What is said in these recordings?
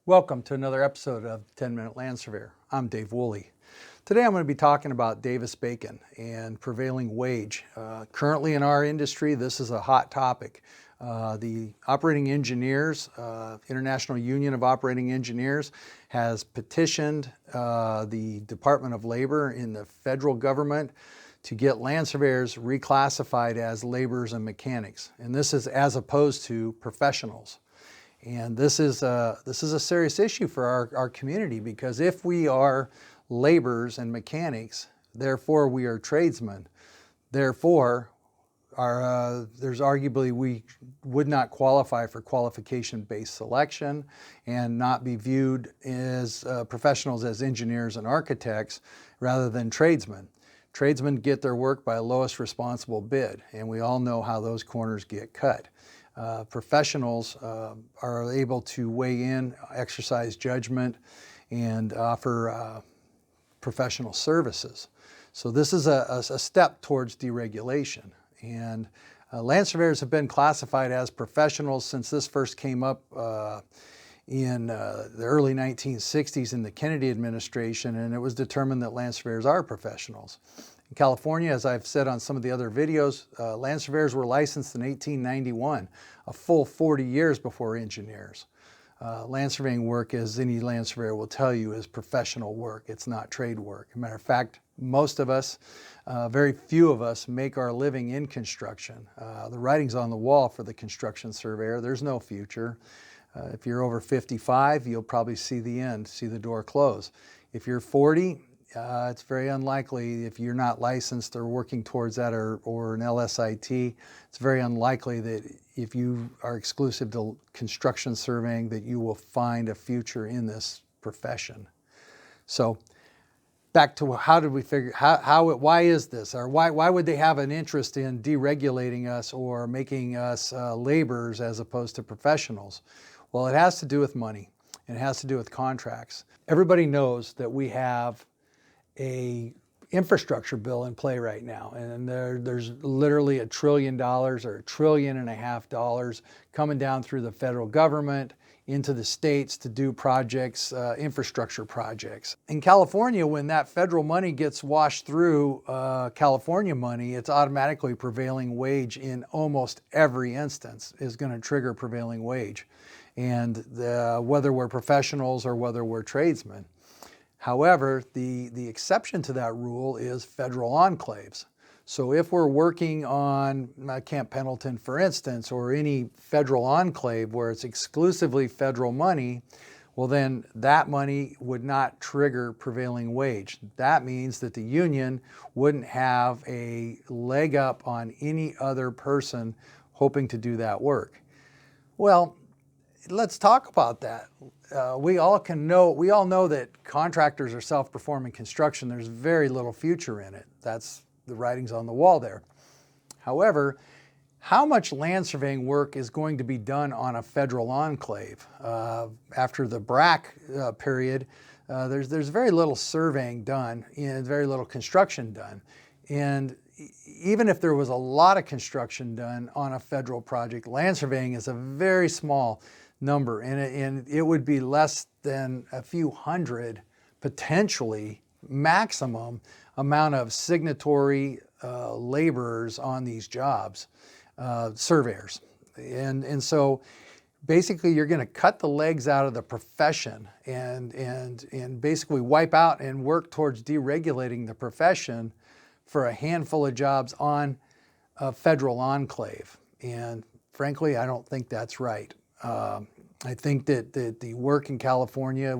Welcome to another episode of 10-Minute Land Surveyor. I'm Dave Woolley. Today I'm going to be talking about Davis-Bacon and prevailing wage. Currently in our industry, this is a hot topic. The Operating Engineers, International Union of Operating Engineers, has petitioned the Department of Labor in the federal government to get land surveyors reclassified as laborers and mechanics. And this is as opposed to professionals. And this is a serious issue for our community, because if we are laborers and mechanics, therefore we are tradesmen. Therefore, there's arguably we would not qualify for qualification-based selection and not be viewed as professionals as engineers and architects rather than tradesmen. Tradesmen get their work by lowest responsible bid, and we all know how those corners get cut. Professionals are able to weigh in, exercise judgment, and offer professional services. So this is a step towards deregulation. And land surveyors have been classified as professionals since this first came up in the early 1960s in the Kennedy administration, and it was determined that land surveyors are professionals. In California, as I've said on some of the other videos, land surveyors were licensed in 1891, a full 40 years before engineers. Land surveying work, as any land surveyor will tell you, is professional work. It's not trade work. As a matter of fact, most of us, very few of us, make our living in construction. The writing's on the wall for the construction surveyor. There's no future. If you're over 55, you'll probably see the end, see the door close. If you're 40, it's very unlikely, if you're not licensed or working towards that, or an LSIT, it's very unlikely that if you are exclusive to construction surveying that you will find a future in this profession. So back to how did we figure, why is this? Or why would they have an interest in deregulating us or making us laborers as opposed to professionals? Well, it has to do with money, and it has to do with contracts. Everybody knows that we have a infrastructure bill in play right now, and there's literally $1 trillion or $1.5 trillion coming down through the federal government into the states to do projects, infrastructure projects. In California, when that federal money gets washed through California money, it's automatically prevailing wage in almost every instance is going to trigger prevailing wage, and whether we're professionals or whether we're tradesmen. However, the exception to that rule is federal enclaves. So if we're working on Camp Pendleton, for instance, or any federal enclave where it's exclusively federal money, well then that money would not trigger prevailing wage. That means that the union wouldn't have a leg up on any other person hoping to do that work. Well, let's talk about that. We all know that contractors are self-performing construction. There's very little future in it. That's the writing's on the wall there. However, how much land surveying work is going to be done on a federal enclave? After the BRAC period, there's very little surveying done and very little construction done. And even if there was a lot of construction done on a federal project, land surveying is a very small number, and it would be less than a few hundred, potentially maximum amount of signatory laborers on these jobs, surveyors. And so basically you're going to cut the legs out of the profession and basically wipe out and work towards deregulating the profession for a handful of jobs on a federal enclave. And frankly, I don't think that's right. I think that the work in California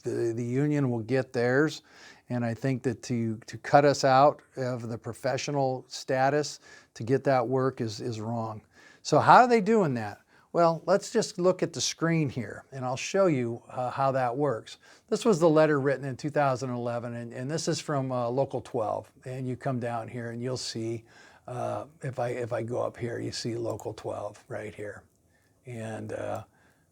the union will get theirs, and I think that to cut us out of the professional status to get that work is wrong. So how are they doing that? Well, let's just look at the screen here, and I'll show you how that works. This was the letter written in 2011, and this is from Local 12, and you come down here and you'll see, if I go up here, you see Local 12 right here. And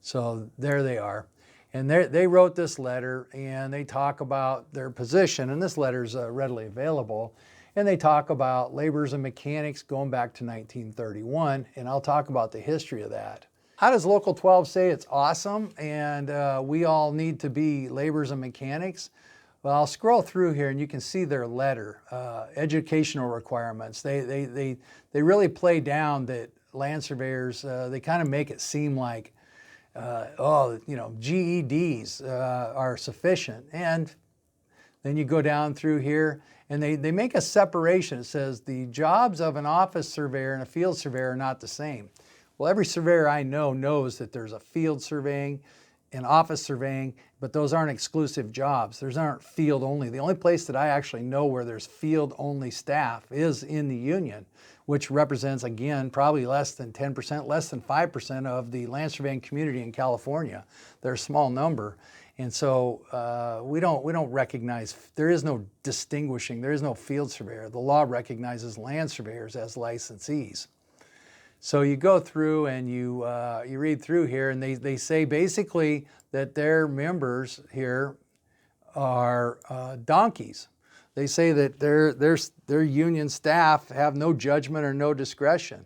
so there they are. And they wrote this letter, and they talk about their position, and this letter is readily available. And they talk about laborers and mechanics going back to 1931, and I'll talk about the history of that. How does Local 12 say it's awesome and we all need to be laborers and mechanics? Well, I'll scroll through here and you can see their letter, educational requirements. They really play down that land surveyors, they kind of make it seem like, GEDs are sufficient. And then you go down through here and they make a separation. It says the jobs of an office surveyor and a field surveyor are not the same. Well, every surveyor I know knows that there's a field surveying and office surveying, but those aren't exclusive jobs. Those aren't field only. The only place that I actually know where there's field only staff is in the union, which represents, again, probably less than 10%, less than 5% of the land surveying community in California. They're a small number. And so we don't recognize, there is no distinguishing, there is no field surveyor. The law recognizes land surveyors as licensees. So you go through and you read through here, and they say basically that their members here are donkeys. They say that their union staff have no judgment or no discretion,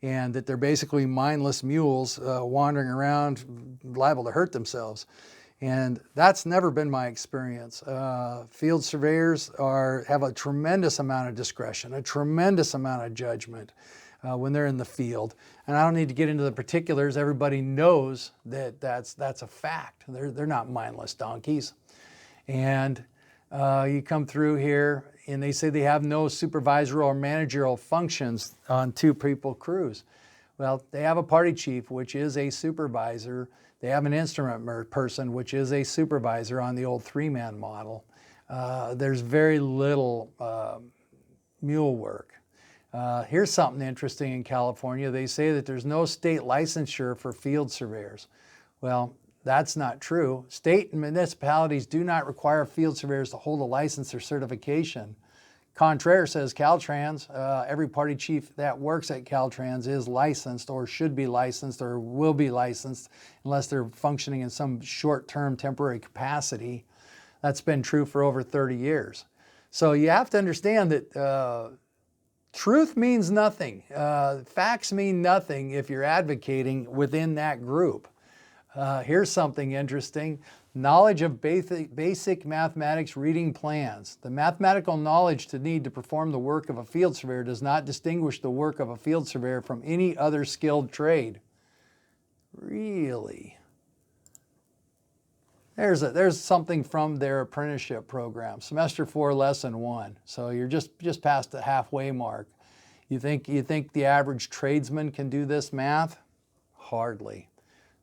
and that they're basically mindless mules wandering around liable to hurt themselves. And that's never been my experience. Field surveyors have a tremendous amount of discretion, a tremendous amount of judgment when they're in the field. And I don't need to get into the particulars. Everybody knows that that's a fact. They're not mindless donkeys. And you come through here and they say they have no supervisory or managerial functions on two-people crews. Well, they have a party chief, which is a supervisor. They have an instrument person, which is a supervisor on the old three-man model. There's very little mule work. Here's something interesting in California. They say that there's no state licensure for field surveyors. Well, that's not true. State and municipalities do not require field surveyors to hold a license or certification. Contraire, says Caltrans, every party chief that works at Caltrans is licensed or should be licensed or will be licensed unless they're functioning in some short-term temporary capacity. That's been true for over 30 years. So you have to understand that truth means nothing. Facts mean nothing if you're advocating within that group. Here's something interesting. Knowledge of basic mathematics reading plans. The mathematical knowledge to need to perform the work of a field surveyor does not distinguish the work of a field surveyor from any other skilled trade. Really? There's something from their apprenticeship program, semester 4, lesson 1. So you're just past the halfway mark. You think the average tradesman can do this math? Hardly.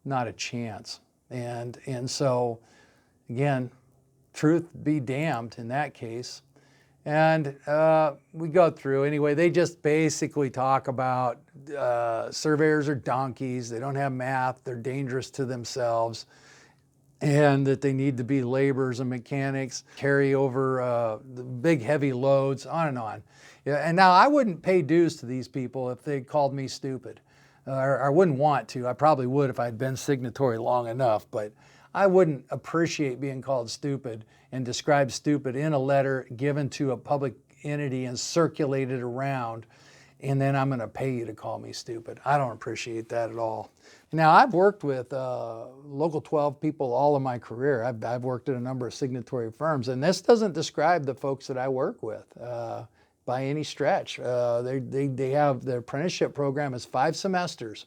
Not a chance. And so, again, truth be damned in that case. And we go through. Anyway, they just basically talk about surveyors are donkeys. They don't have math. They're dangerous to themselves. And that they need to be laborers and mechanics, carry over the big heavy loads, on and on. Yeah, and now I wouldn't pay dues to these people if they called me stupid. I wouldn't want to. I probably would if I'd been signatory long enough, but I wouldn't appreciate being called stupid and described stupid in a letter given to a public entity and circulated around, and then I'm going to pay you to call me stupid. I don't appreciate that at all. Now, I've worked with Local 12 people all of my career. I've worked at a number of signatory firms, and this doesn't describe the folks that I work with by any stretch. They have their apprenticeship program is 5 semesters.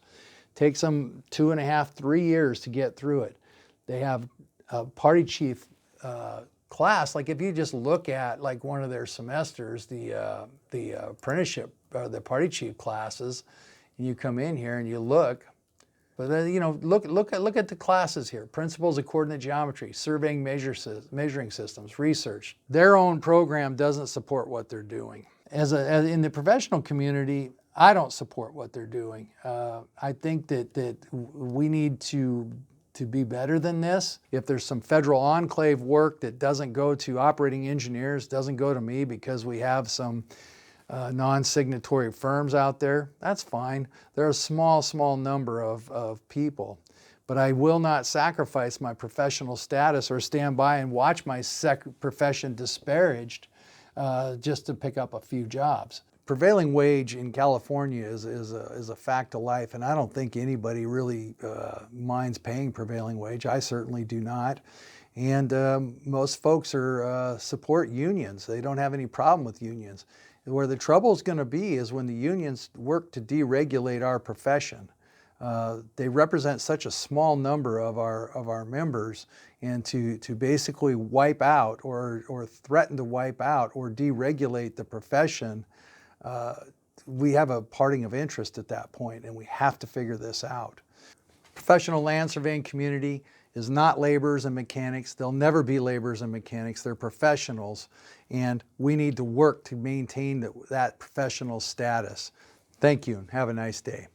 Takes them 2.5, 3 years to get through it. They have a party chief class. Like if you just look at like one of their semesters, the apprenticeship, the party chief classes, and you come in here and you look. But then, look at the classes here. Principles of coordinate geometry, surveying measuring systems, research. Their own program doesn't support what they're doing. As in the professional community, I don't support what they're doing. I think that we need to be better than this. If there's some federal enclave work that doesn't go to operating engineers, doesn't go to me because we have some non-signatory firms out there, that's fine. They're a small number of people. But I will not sacrifice my professional status or stand by and watch my profession disparaged just to pick up a few jobs. Prevailing wage in California is a fact of life, and I don't think anybody really minds paying prevailing wage. I certainly do not. And most folks support unions. They don't have any problem with unions. Where the trouble is going to be is when the unions work to deregulate our profession. They represent such a small number of our members, and to basically wipe out or threaten to wipe out or deregulate the profession, we have a parting of interest at that point, and we have to figure this out. Professional land surveying community is not laborers and mechanics. They'll never be laborers and mechanics. They're professionals, and we need to work to maintain that professional status. Thank you, and have a nice day.